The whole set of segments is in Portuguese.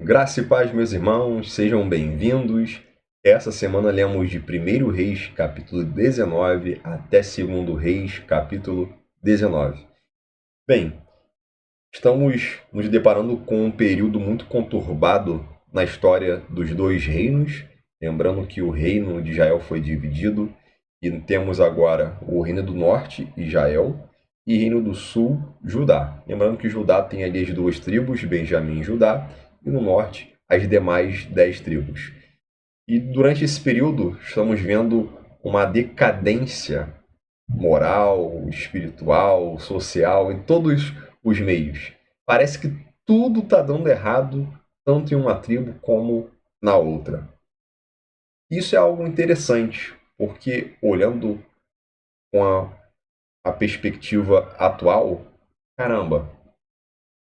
Graça e paz, meus irmãos, sejam bem-vindos. Essa semana lemos de 1º Reis, capítulo 19, até 2º Reis, capítulo 19. Bem, estamos nos deparando com um período muito conturbado na história dos dois reinos. Lembrando que o reino de Israel foi dividido e temos agora o reino do norte, Israel, e reino do sul, Judá. Lembrando que Judá tem ali as duas tribos, Benjamim e Judá, e no norte as demais 10 tribos. E durante esse período estamos vendo uma decadência moral, espiritual, social, em todos os meios. Parece que tudo está dando errado, tanto em uma tribo como na outra. Isso é algo interessante, porque olhando com a perspectiva atual, caramba,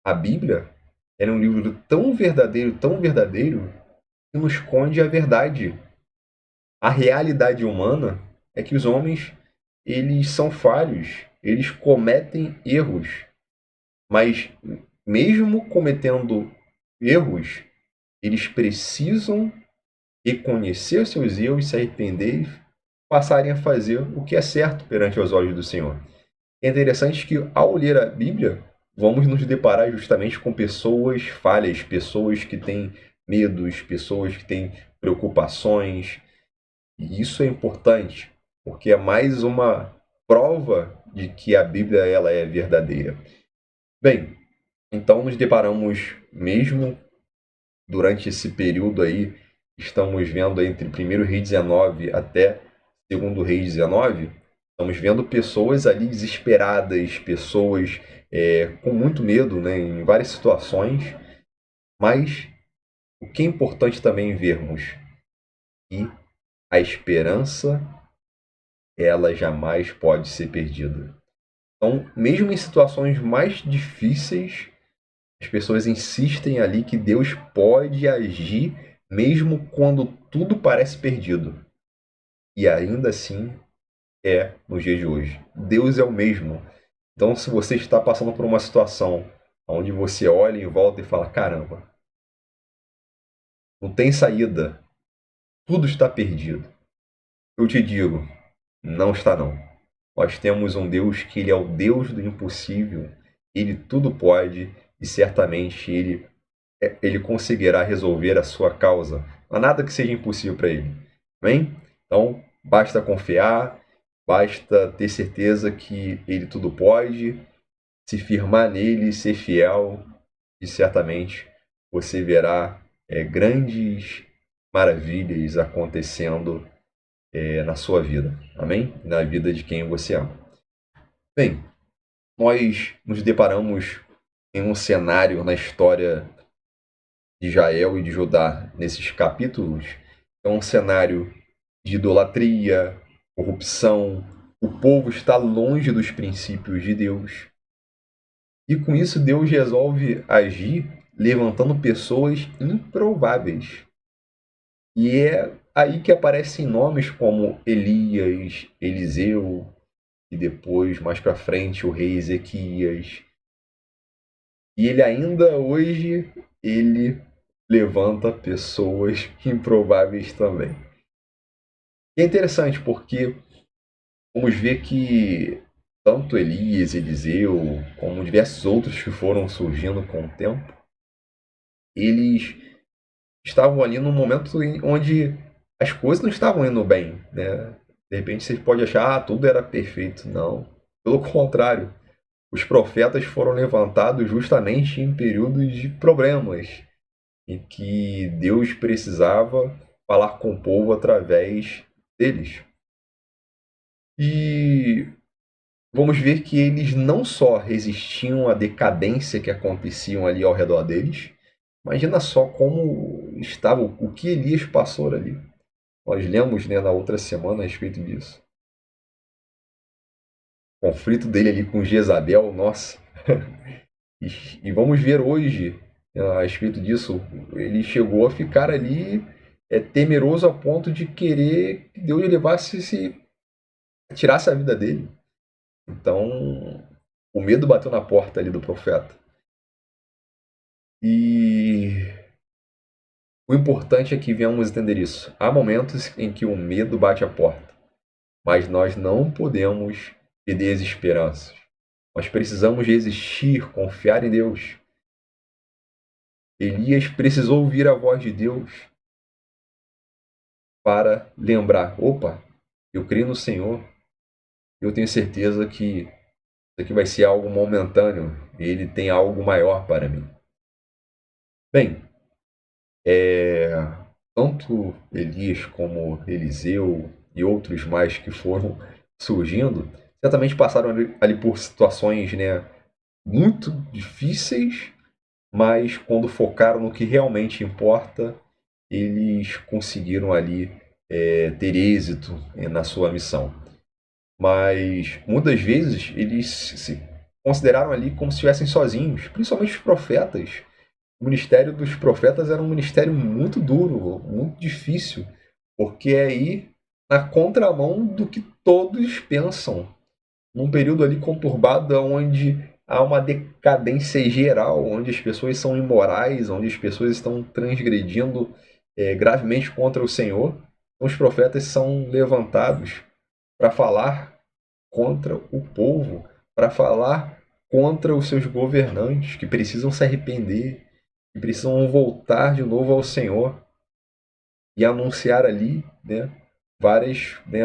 a Bíblia é um livro tão verdadeiro, que nos esconde a verdade. A realidade humana é que os homens, eles são falhos, eles cometem erros, mas mesmo cometendo erros, eles precisam reconhecer os seus erros, se arrepender e passarem a fazer o que é certo perante os olhos do Senhor. É interessante que, ao ler a Bíblia, vamos nos deparar justamente com pessoas falhas, pessoas que têm medos, pessoas que têm preocupações. E isso é importante, porque é mais uma prova de que a Bíblia ela é verdadeira. Bem, então nos deparamos mesmo durante esse período aí, estamos vendo entre 1º Rei 19 até 2º Rei 19, estamos vendo pessoas ali desesperadas, pessoas com muito medo, né, em várias situações, mas o que é importante também vermos que a esperança ela jamais pode ser perdida. Então, mesmo em situações mais difíceis, as pessoas insistem ali que Deus pode agir mesmo quando tudo parece perdido. E ainda assim é no dia de hoje. Deus é o mesmo. Então, se você está passando por uma situação onde você olha em volta e fala: caramba, não tem saída, tudo está perdido. Eu te digo, não está não. Nós temos um Deus que ele é o Deus do impossível, ele tudo pode e certamente ele conseguirá resolver a sua causa. Não há nada que seja impossível para ele. Amém? Então, basta confiar, basta ter certeza que ele tudo pode, se firmar nele, ser fiel, e certamente você verá grandes maravilhas acontecendo na sua vida. Amém? Na vida de quem você ama. Bem, nós nos deparamos em um cenário na história de Israel e de Judá nesses capítulos. É um cenário de idolatria, corrupção, o povo está longe dos princípios de Deus. E com isso Deus resolve agir levantando pessoas improváveis. E é aí que aparecem nomes como Elias, Eliseu, e depois, mais para frente, o rei Ezequias. E ele ainda hoje, ele levanta pessoas improváveis também. E é interessante porque vamos ver que tanto Elias, Eliseu, como diversos outros que foram surgindo com o tempo, eles estavam ali num momento onde as coisas não estavam indo bem, né? De repente você pode achar, tudo era perfeito. Não. Pelo contrário, os profetas foram levantados justamente em períodos de problemas, em que Deus precisava falar com o povo através deles. E vamos ver que eles não só resistiam à decadência que aconteciam ali ao redor deles, imagina só como estava, o que Elias passou ali. Nós lemos, né, na outra semana a respeito disso. O conflito dele ali com Jezabel, nossa. E vamos ver hoje, a respeito disso, ele chegou a ficar ali temeroso a ponto de querer que Deus levasse, se tirasse a vida dele. Então, o medo bateu na porta ali do profeta. E O importante é que venhamos entender isso. Há momentos em que o medo bate a porta, mas nós não podemos perder as esperanças. Nós precisamos resistir, confiar em Deus. Elias precisou ouvir a voz de Deus para lembrar: opa, eu creio no Senhor, eu tenho certeza que isso aqui vai ser algo momentâneo, ele tem algo maior para mim. Bem, tanto Elias como Eliseu e outros mais que foram surgindo, certamente passaram ali por situações, né, muito difíceis, mas quando focaram no que realmente importa, eles conseguiram ali ter êxito na sua missão. Mas muitas vezes eles se consideraram ali como se estivessem sozinhos, principalmente os profetas. O ministério dos profetas era um ministério muito duro, muito difícil, porque é ir na contramão do que todos pensam. Num período ali conturbado onde há uma decadência geral, onde as pessoas são imorais, onde as pessoas estão transgredindo gravemente contra o Senhor, então os profetas são levantados para falar contra o povo, para falar contra os seus governantes que precisam se arrepender, que precisam voltar de novo ao Senhor e anunciar ali, né, várias, né,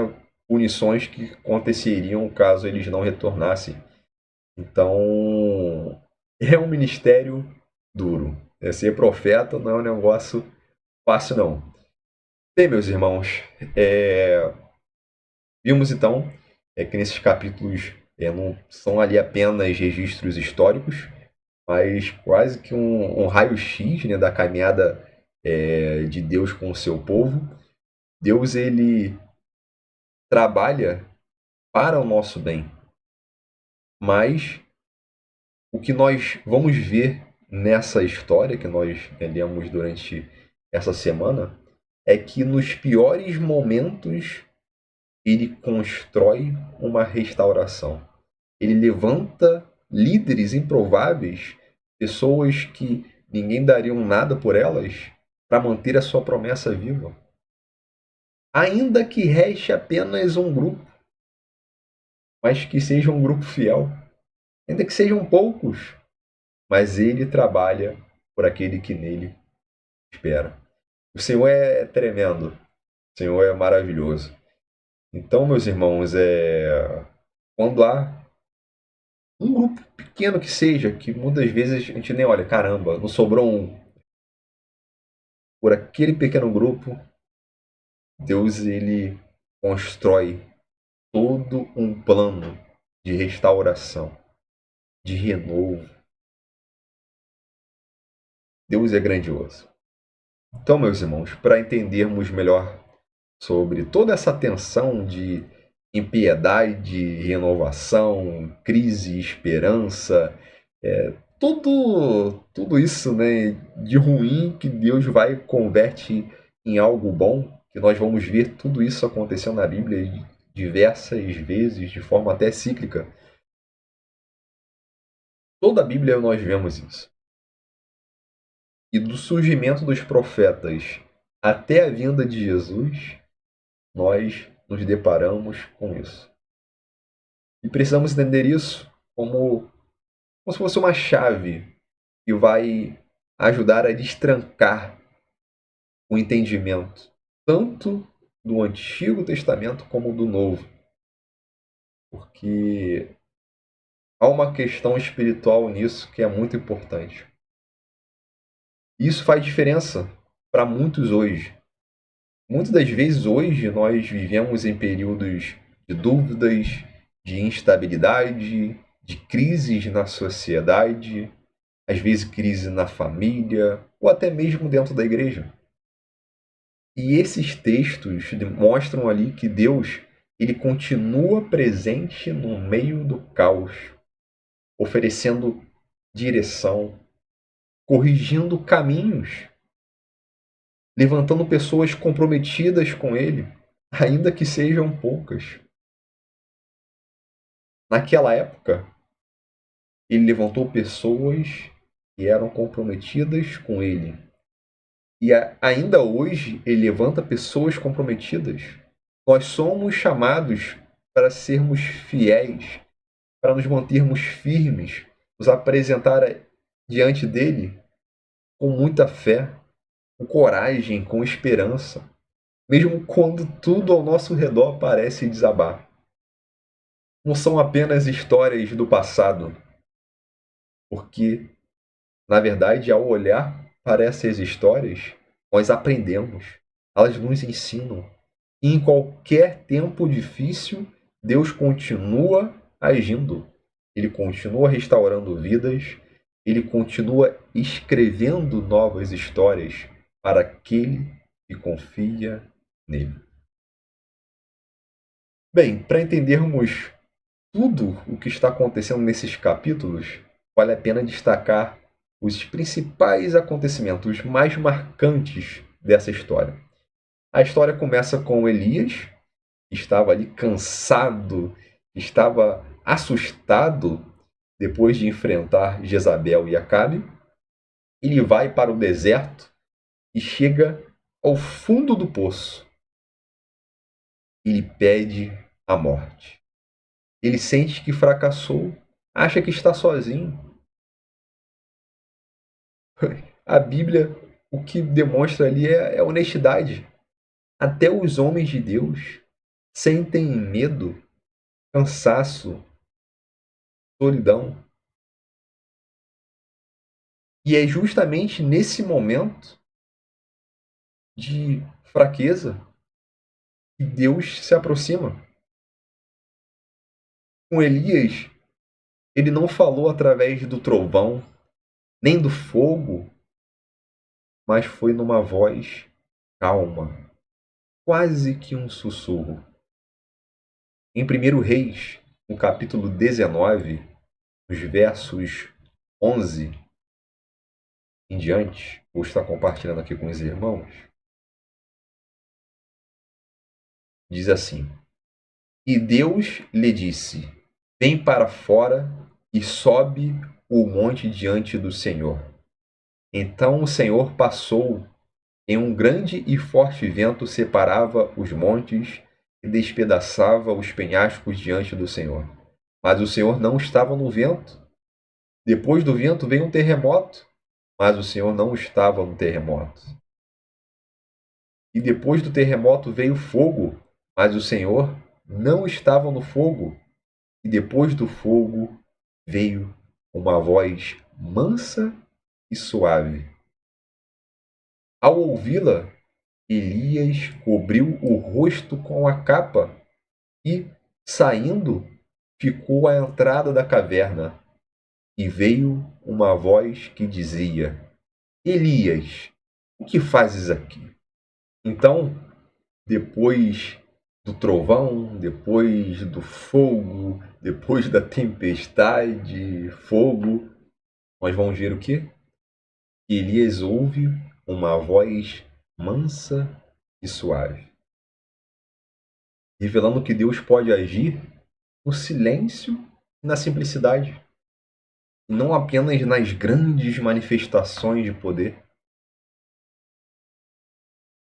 punições que aconteceriam caso eles não retornassem. Então, é um ministério duro. Ser profeta não é um negócio fácil, não. Bem, meus irmãos, vimos então que nesses capítulos não são ali apenas registros históricos, mas quase que um raio-x, né, da caminhada de Deus com o seu povo. Deus, ele trabalha para o nosso bem, mas o que nós vamos ver nessa história que nós lemos durante essa semana é que nos piores momentos ele constrói uma restauração. Ele levanta líderes improváveis, pessoas que ninguém daria nada por elas, para manter a sua promessa viva. Ainda que reste apenas um grupo, mas que seja um grupo fiel. Ainda que sejam poucos, mas ele trabalha por aquele que nele espera. O Senhor é tremendo, o Senhor é maravilhoso. Então, meus irmãos, quando há um grupo pequeno que seja, que muitas vezes a gente nem olha, caramba, não sobrou um. Por aquele pequeno grupo, Deus, ele constrói todo um plano de restauração, de renovo. Deus é grandioso. Então, meus irmãos, para entendermos melhor sobre toda essa tensão de impiedade, renovação, crise, esperança, tudo isso, né, de ruim que Deus vai e converte em algo bom, que nós vamos ver tudo isso acontecendo na Bíblia diversas vezes, de forma até cíclica. Toda a Bíblia nós vemos isso. E do surgimento dos profetas até a vinda de Jesus, nós nos deparamos com isso. E precisamos entender isso como se fosse uma chave que vai ajudar a destrancar o entendimento tanto do Antigo Testamento como do Novo. Porque há uma questão espiritual nisso que é muito importante. Isso faz diferença para muitos hoje. Muitas das vezes hoje nós vivemos em períodos de dúvidas, de instabilidade, de crises na sociedade, às vezes crise na família ou até mesmo dentro da igreja. E esses textos mostram ali que Deus, ele continua presente no meio do caos, oferecendo direção, corrigindo caminhos, levantando pessoas comprometidas com ele, ainda que sejam poucas. Naquela época, ele levantou pessoas que eram comprometidas com ele, E ainda hoje ele levanta pessoas comprometidas. Nós somos chamados para sermos fiéis, para nos mantermos firmes, nos apresentar diante dele com muita fé, com coragem, com esperança, mesmo quando tudo ao nosso redor parece desabar. Não são apenas histórias do passado, porque, na verdade, ao olhar para essas histórias, nós aprendemos, elas nos ensinam. E em qualquer tempo difícil, Deus continua agindo. Ele continua restaurando vidas, ele continua escrevendo novas histórias para aquele que confia nele. Bem, para entendermos tudo o que está acontecendo nesses capítulos, vale a pena destacar os principais acontecimentos, os mais marcantes dessa história. A história começa com Elias, que estava ali cansado, estava assustado depois de enfrentar Jezabel e Acabe. Ele vai para o deserto e chega ao fundo do poço. Ele pede a morte. Ele sente que fracassou, acha que está sozinho. A Bíblia, o que demonstra ali é honestidade. Até os homens de Deus sentem medo, cansaço, solidão. E é justamente nesse momento de fraqueza que Deus se aproxima. Com Elias, ele não falou através do trovão, nem do fogo, mas foi numa voz calma, quase que um sussurro. Em 1 Reis, no capítulo 19, nos versos 11 em diante, vou estar compartilhando aqui com os irmãos, diz assim: E Deus lhe disse: Vem para fora e sobe o monte diante do Senhor. Então o Senhor passou, e um grande e forte vento separava os montes e despedaçava os penhascos diante do Senhor. Mas o Senhor não estava no vento. Depois do vento veio um terremoto, mas o Senhor não estava no terremoto. E depois do terremoto veio fogo, mas o Senhor não estava no fogo. E depois do fogo veio uma voz mansa e suave. Ao ouvi-la, Elias cobriu o rosto com a capa e, saindo, ficou à entrada da caverna. E veio uma voz que dizia: Elias, o que fazes aqui? Então, depois do trovão, depois do fogo, depois da tempestade, fogo, nós vamos ver o quê? Elias ouve uma voz mansa e suave, revelando que Deus pode agir no silêncio e na simplicidade, e não apenas nas grandes manifestações de poder.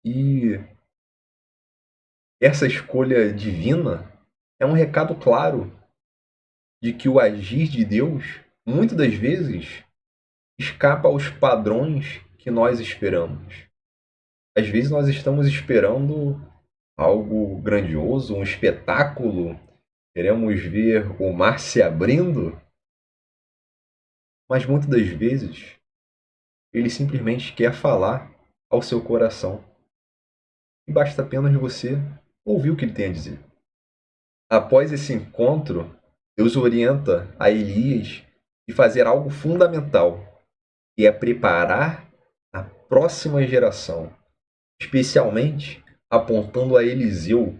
E essa escolha divina é um recado claro de que o agir de Deus, muitas das vezes, escapa aos padrões que nós esperamos. Às vezes nós estamos esperando algo grandioso, um espetáculo, queremos ver o mar se abrindo, mas muitas das vezes ele simplesmente quer falar ao seu coração. E basta apenas você ouvir o que ele tem a dizer. Após esse encontro, Deus orienta a Elias de fazer algo fundamental, que é preparar a próxima geração, especialmente apontando a Eliseu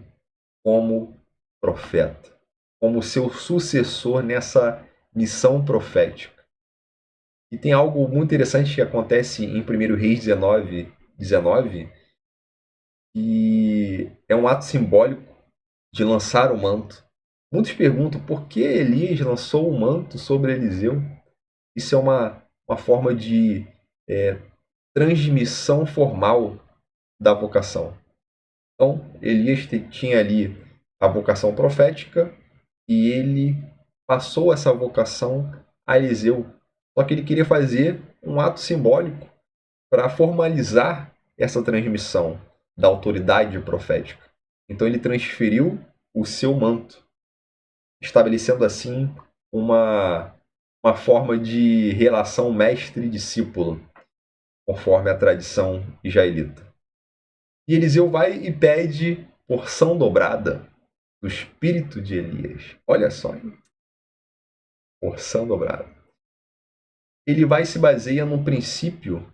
como profeta, como seu sucessor nessa missão profética. E tem algo muito interessante que acontece em 1 Reis 19, e é um ato simbólico de lançar o manto. Muitos perguntam por que Elias lançou o manto sobre Eliseu. Isso é uma forma de transmissão formal da vocação. Então, Elias tinha ali a vocação profética e ele passou essa vocação a Eliseu. Só que ele queria fazer um ato simbólico para formalizar essa transmissão da autoridade profética. Então ele transferiu o seu manto, estabelecendo assim uma forma de relação mestre-discípulo, conforme a tradição israelita. E Eliseu vai e pede porção dobrada do espírito de Elias. Olha só, hein? Porção dobrada. Ele vai e se baseia num princípio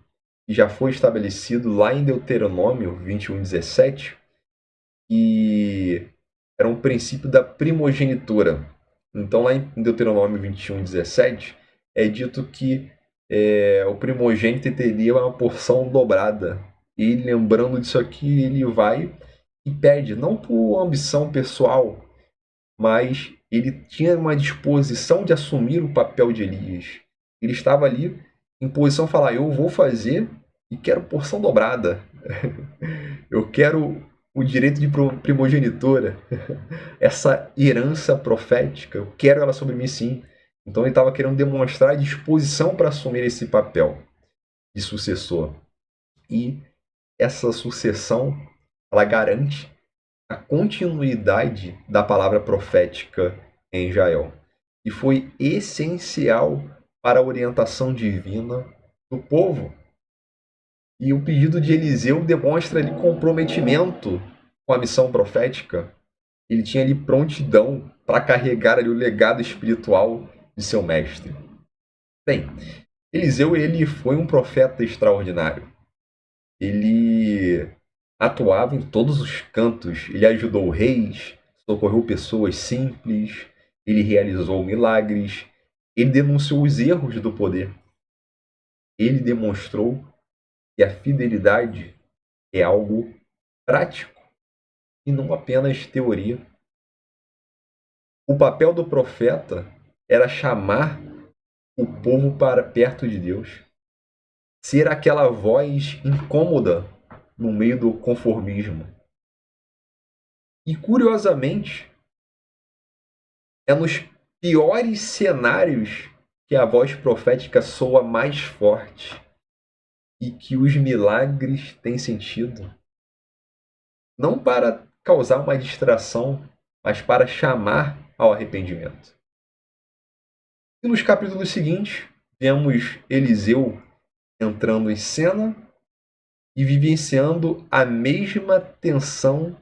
que já foi estabelecido lá em Deuteronômio 21:17, que era um princípio da primogenitura. Então, lá em Deuteronômio 21:17, é dito que o primogênito teria uma porção dobrada. E lembrando disso aqui, ele vai e pede, não por ambição pessoal, mas ele tinha uma disposição de assumir o papel de Elias. Ele estava ali em posição de falar, eu vou fazer e quero porção dobrada. Eu quero o direito de primogenitura, essa herança profética, eu quero ela sobre mim sim. Então ele estava querendo demonstrar disposição para assumir esse papel de sucessor. E essa sucessão, ela garante a continuidade da palavra profética em Israel. E foi essencial para a orientação divina do povo. E o pedido de Eliseu demonstra ali comprometimento com a missão profética. Ele tinha ali prontidão para carregar ali o legado espiritual de seu mestre. Bem, Eliseu ele foi um profeta extraordinário. Ele atuava em todos os cantos. Ele ajudou reis, socorreu pessoas simples, ele realizou milagres, ele denunciou os erros do poder. Ele demonstrou que a fidelidade é algo prático e não apenas teoria. O papel do profeta era chamar o povo para perto de Deus, ser aquela voz incômoda no meio do conformismo. E curiosamente, é nos piores cenários que a voz profética soa mais forte e que os milagres têm sentido. Não para causar uma distração, mas para chamar ao arrependimento. E nos capítulos seguintes, vemos Eliseu entrando em cena e vivenciando a mesma tensão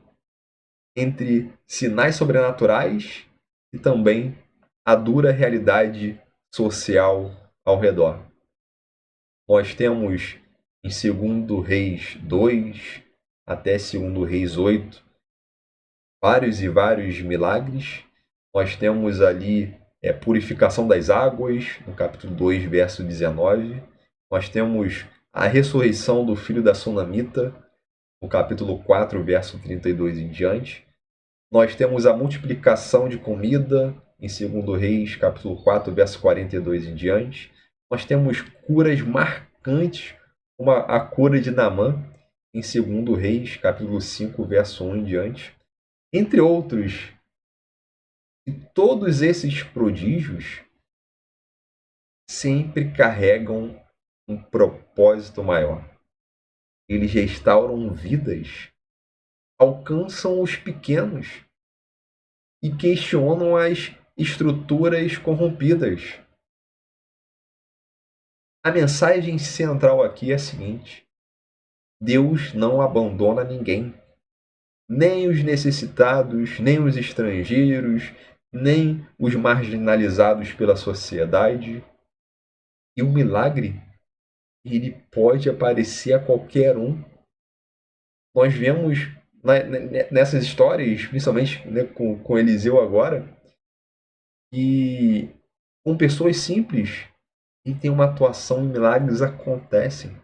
entre sinais sobrenaturais e também a dura realidade social ao redor. Nós temos em 2 Reis 2 até 2 Reis 8 vários e vários milagres. Nós temos ali purificação das águas, no capítulo 2, verso 19. Nós temos a ressurreição do filho da Sunamita, no capítulo 4, verso 32 em diante. Nós temos a multiplicação de comida, em 2 Reis, capítulo 4, verso 42 em diante. Nós temos curas marcantes, como a cura de Naamã, em 2 Reis, capítulo 5, verso 1 em diante. Entre outros. E todos esses prodígios sempre carregam um propósito maior. Eles restauram vidas, alcançam os pequenos e questionam as estruturas corrompidas. A mensagem central aqui é a seguinte: Deus não abandona ninguém, nem os necessitados, nem os estrangeiros, nem os marginalizados pela sociedade. E o milagre, ele pode aparecer a qualquer um. Nós vemos nessas histórias, principalmente com Eliseu agora, que com pessoas simples e tem uma atuação e milagres acontecem.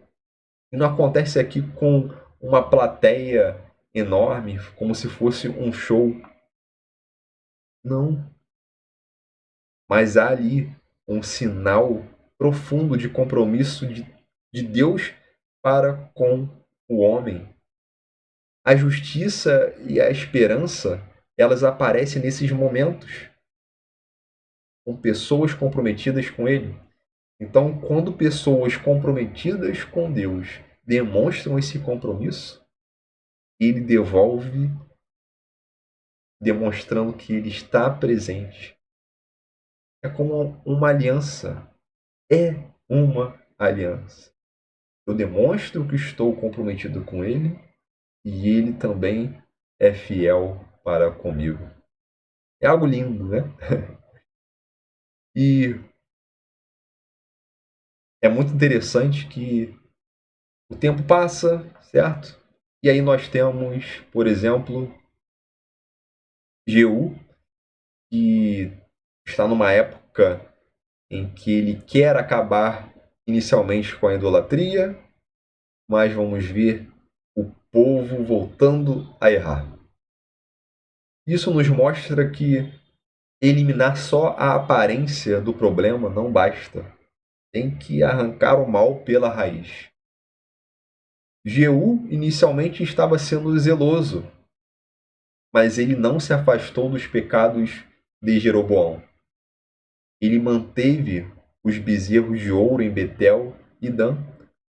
E não acontece aqui com uma plateia enorme, como se fosse um show. Não. Mas há ali um sinal profundo de compromisso de Deus para com o homem. A justiça e a esperança, elas aparecem nesses momentos, com pessoas comprometidas com Ele. Então, quando pessoas comprometidas com Deus demonstram esse compromisso, Ele devolve, demonstrando que Ele está presente. É como uma aliança. É uma aliança. Eu demonstro que estou comprometido com Ele e Ele também é fiel para comigo. É algo lindo, né? E é muito interessante que o tempo passa, certo? E aí nós temos, por exemplo, Jeú, que está numa época em que ele quer acabar inicialmente com a idolatria, mas vamos ver o povo voltando a errar. Isso nos mostra que eliminar só a aparência do problema não basta. Tem que arrancar o mal pela raiz. Jeú inicialmente estava sendo zeloso, mas ele não se afastou dos pecados de Jeroboão. Ele manteve os bezerros de ouro em Betel e Dan,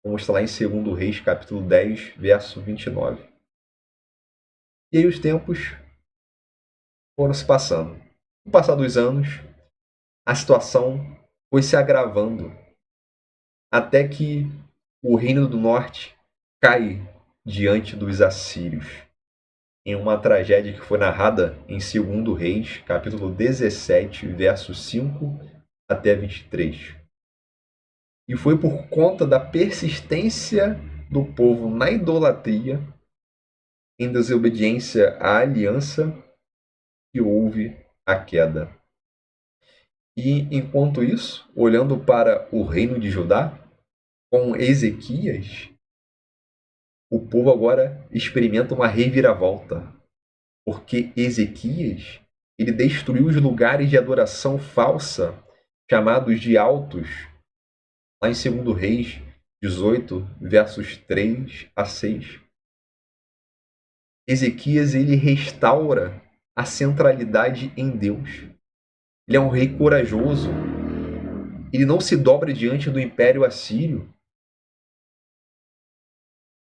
como está lá em 2 Reis, capítulo 10, verso 29. E aí os tempos foram se passando. Com o passar dos anos, a situação foi se agravando, até que o reino do norte cai diante dos assírios, em uma tragédia que foi narrada em 2 Reis, capítulo 17, versos 5 até 23. E foi por conta da persistência do povo na idolatria, em desobediência à aliança, que houve a queda. E enquanto isso, olhando para o reino de Judá, com Ezequias, o povo agora experimenta uma reviravolta, porque Ezequias, ele destruiu os lugares de adoração falsa, chamados de altos, lá em 2 Reis 18, versos 3 a 6. Ezequias, ele restaura a centralidade em Deus. Ele é um rei corajoso. Ele não se dobra diante do império assírio.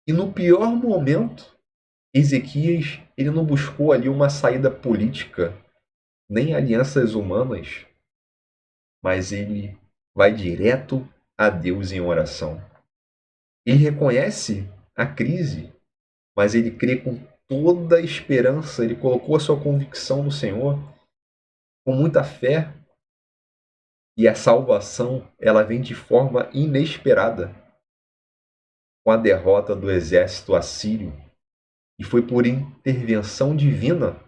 E no pior momento, Ezequias, ele não buscou ali uma saída política, nem alianças humanas, mas ele vai direto a Deus em oração. Ele reconhece a crise, mas ele crê com toda a esperança, ele colocou a sua convicção no Senhor, com muita fé, e a salvação, ela vem de forma inesperada, com a derrota do exército assírio, e foi por intervenção divina,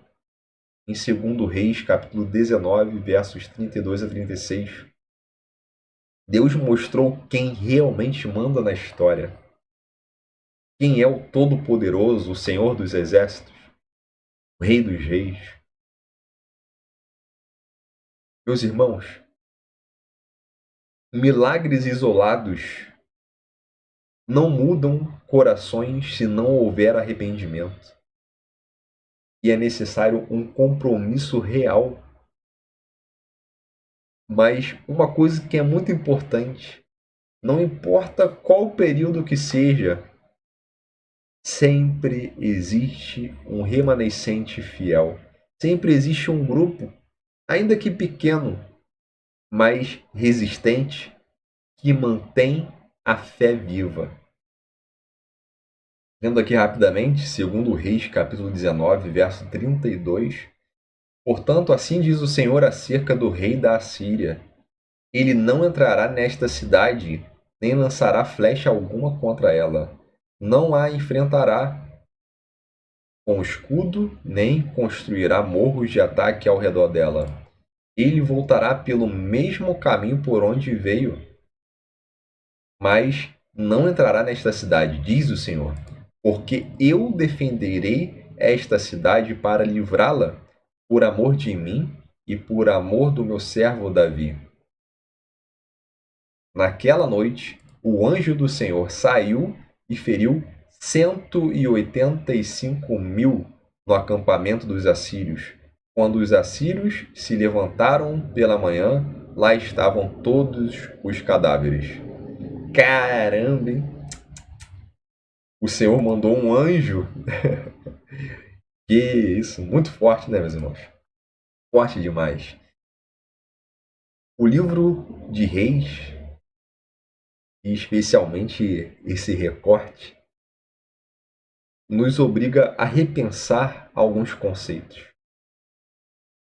em 2 Reis, capítulo 19, versos 32 a 36. Deus mostrou quem realmente manda na história. Quem é o Todo-Poderoso, o Senhor dos Exércitos, o Rei dos Reis. Meus irmãos, milagres isolados não mudam corações se não houver arrependimento. E é necessário um compromisso real. Mas uma coisa que é muito importante, não importa qual período que seja, sempre existe um remanescente fiel. Sempre existe um grupo, ainda que pequeno, mas resistente, que mantém a fé viva. Lendo aqui rapidamente, 2 Reis, capítulo 19, verso 32. Portanto, assim diz o Senhor acerca do rei da Assíria: ele não entrará nesta cidade, nem lançará flecha alguma contra ela. Não a enfrentará com escudo, nem construirá morros de ataque ao redor dela. Ele voltará pelo mesmo caminho por onde veio, mas não entrará nesta cidade, diz o Senhor, porque eu defenderei esta cidade para livrá-la por amor de mim e por amor do meu servo Davi. Naquela noite, o anjo do Senhor saiu e feriu 185.000 no acampamento dos assírios. Quando os assírios se levantaram pela manhã, lá estavam todos os cadáveres. Caramba, hein? O Senhor mandou um anjo. Que isso, muito forte, né, meus irmãos? Forte demais. O livro de Reis, e especialmente esse recorte, nos obriga a repensar alguns conceitos.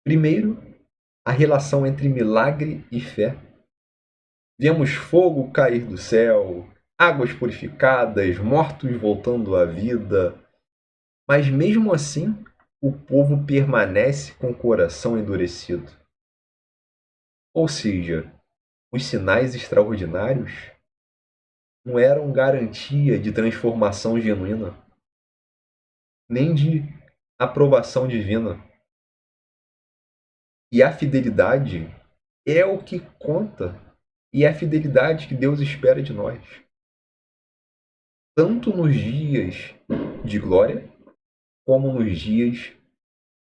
Primeiro, a relação entre milagre e fé. Vemos fogo cair do céu, águas purificadas, mortos voltando à vida, mas mesmo assim o povo permanece com o coração endurecido. Ou seja, os sinais extraordinários não eram garantia de transformação genuína, nem de aprovação divina. E a fidelidade é o que conta, e é a fidelidade que Deus espera de nós. Tanto nos dias de glória, como nos dias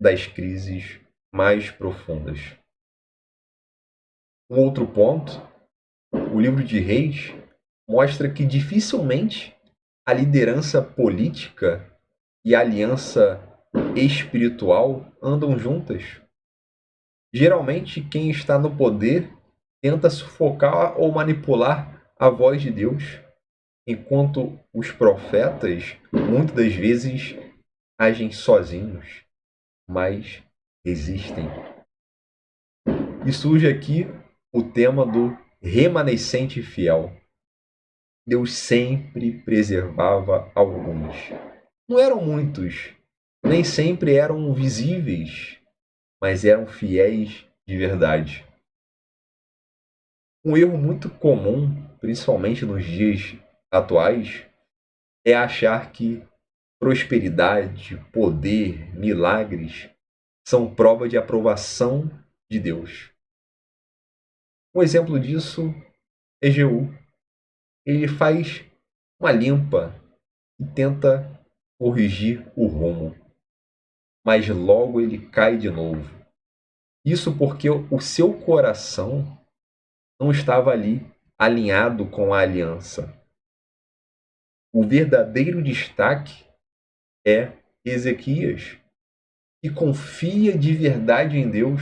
das crises mais profundas. Um outro ponto, o livro de Reis mostra que dificilmente a liderança política e a aliança espiritual andam juntas. Geralmente, quem está no poder tenta sufocar ou manipular a voz de Deus, enquanto os profetas, muitas das vezes, agem sozinhos, mas resistem. E surge aqui o tema do remanescente fiel. Deus sempre preservava alguns. Não eram muitos, nem sempre eram visíveis, mas eram fiéis de verdade. Um erro muito comum, principalmente nos dias atuais, é achar que prosperidade, poder, milagres são prova de aprovação de Deus. Um exemplo disso é Jeú. Ele faz uma limpa e tenta corrigir o rumo, mas logo ele cai de novo. Isso porque o seu coração não estava ali alinhado com a aliança. O verdadeiro destaque é Ezequias, que confia de verdade em Deus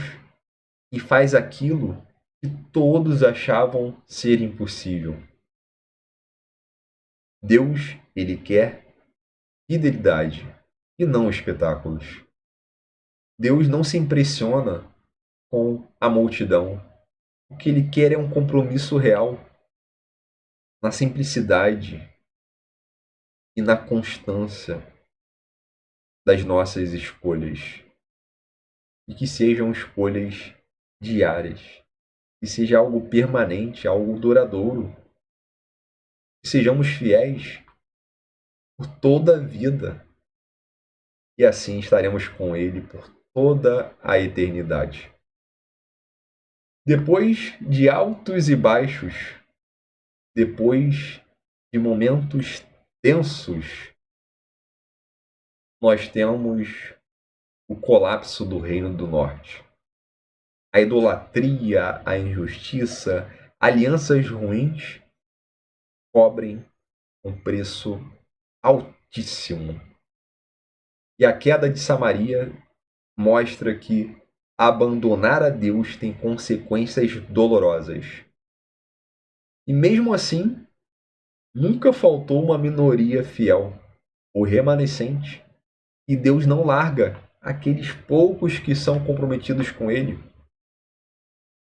e faz aquilo que todos achavam ser impossível. Deus, ele quer fidelidade e não espetáculos. Deus não se impressiona com a multidão. O que ele quer é um compromisso real, na simplicidade e na constância das nossas escolhas. E que sejam escolhas diárias, que seja algo permanente, algo duradouro. Que sejamos fiéis por toda a vida. E assim estaremos com Ele por toda a eternidade. Depois de altos e baixos, depois de momentos tensos, nós temos o colapso do Reino do Norte. A idolatria, a injustiça, alianças ruins cobrem um preço altíssimo. E a queda de Samaria mostra que abandonar a Deus tem consequências dolorosas. E mesmo assim, nunca faltou uma minoria fiel, o remanescente, e Deus não larga aqueles poucos que são comprometidos com Ele.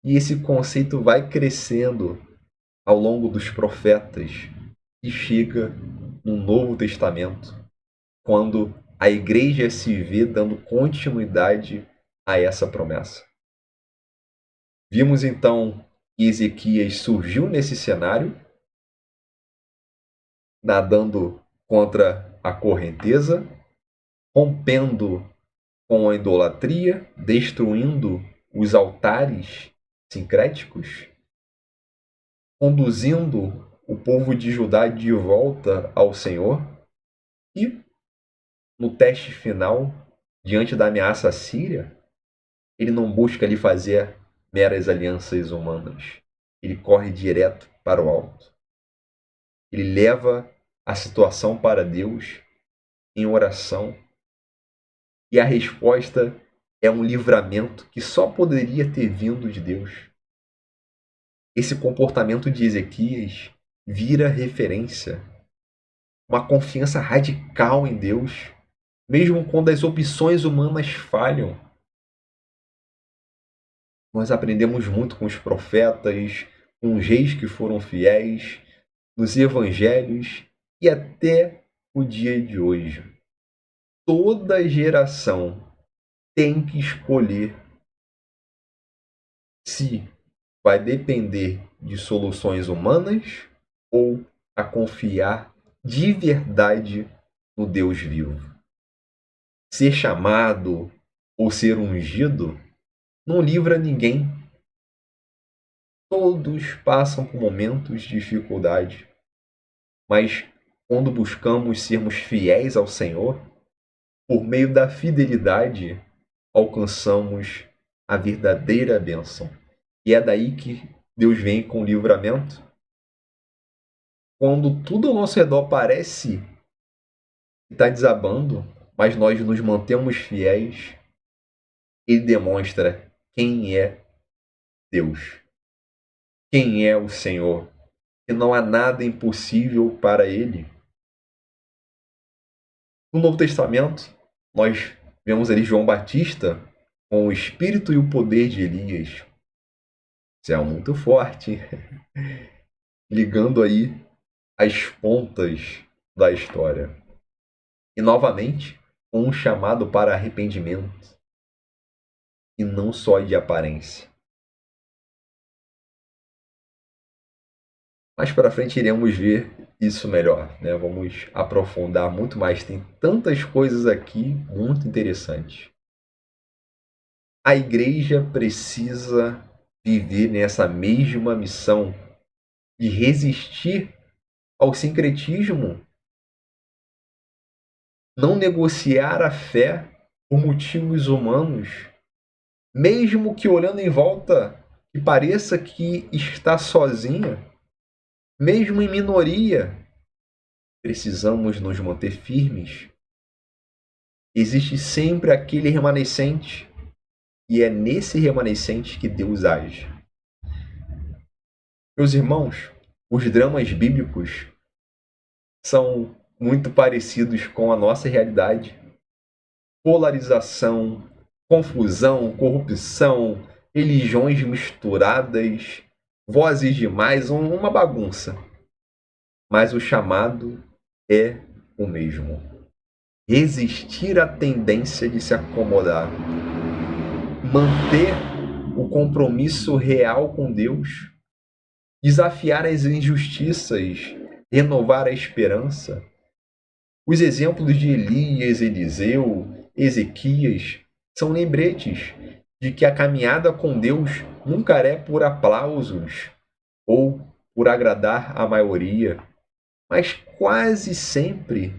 E esse conceito vai crescendo ao longo dos profetas e chega no Novo Testamento, quando a igreja se vê dando continuidade a essa promessa. Vimos então que Ezequias surgiu nesse cenário, nadando contra a correnteza, rompendo com a idolatria, destruindo os altares sincréticos, conduzindo o povo de Judá de volta ao Senhor e, no teste final, diante da ameaça síria, ele não busca ali fazer meras alianças humanas. Ele corre direto para o alto. Ele leva a situação para Deus em oração. E a resposta é um livramento que só poderia ter vindo de Deus. Esse comportamento de Ezequias vira referência, uma confiança radical em Deus, mesmo quando as opções humanas falham. Nós aprendemos muito com os profetas, com os reis que foram fiéis, nos evangelhos e até o dia de hoje. Toda geração tem que escolher se vai depender de soluções humanas ou a confiar de verdade no Deus vivo. Ser chamado ou ser ungido não livra ninguém. Todos passam por momentos de dificuldade, mas quando buscamos sermos fiéis ao Senhor, por meio da fidelidade, alcançamos a verdadeira bênção. E é daí que Deus vem com o livramento. Quando tudo ao nosso redor parece que está desabando, mas nós nos mantemos fiéis, Ele demonstra quem é Deus, quem é o Senhor, que não há nada impossível para Ele. No Novo Testamento, nós vemos ali João Batista com o espírito e o poder de Elias. Isso é muito forte, ligando aí as pontas da história. E novamente, um chamado para arrependimento, e não só de aparência. Mais para frente iremos ver isso melhor, né? Vamos aprofundar muito mais. Tem tantas coisas aqui muito interessantes. A igreja precisa viver nessa mesma missão de resistir ao sincretismo, não negociar a fé por motivos humanos, mesmo que olhando em volta que pareça que está sozinha, mesmo em minoria, precisamos nos manter firmes. Existe sempre aquele remanescente, e é nesse remanescente que Deus age. Meus irmãos, os dramas bíblicos são muito parecidos com a nossa realidade. Polarização, confusão, corrupção, religiões misturadas, vozes demais, uma bagunça. Mas o chamado é o mesmo. Resistir à tendência de se acomodar. Manter o compromisso real com Deus. Desafiar as injustiças. Renovar a esperança. Os exemplos de Elias, Eliseu, Ezequias são lembretes de que a caminhada com Deus nunca é por aplausos ou por agradar a maioria, mas quase sempre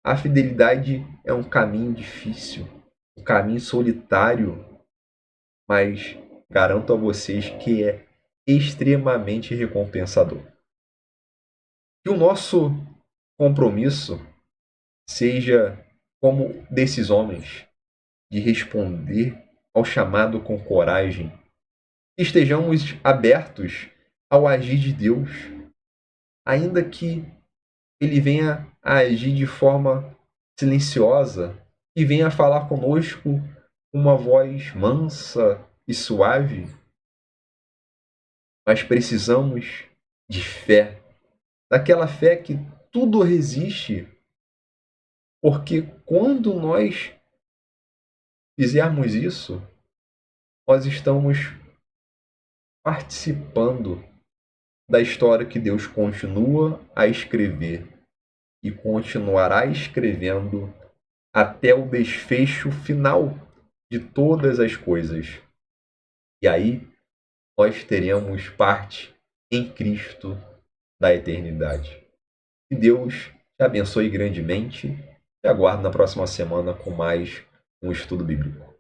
a fidelidade é um caminho difícil, um caminho solitário, mas garanto a vocês que é extremamente recompensador. Que o nosso compromisso seja como desses homens, de responder ao chamado com coragem. Estejamos abertos ao agir de Deus, ainda que Ele venha a agir de forma silenciosa e venha falar conosco com uma voz mansa e suave. Mas precisamos de fé, daquela fé que tudo resiste, porque quando nós fizermos isso, nós estamos participando da história que Deus continua a escrever e continuará escrevendo até o desfecho final de todas as coisas. E aí nós teremos parte em Cristo da eternidade. Que Deus te abençoe grandemente e aguardo na próxima semana com mais um estudo bíblico.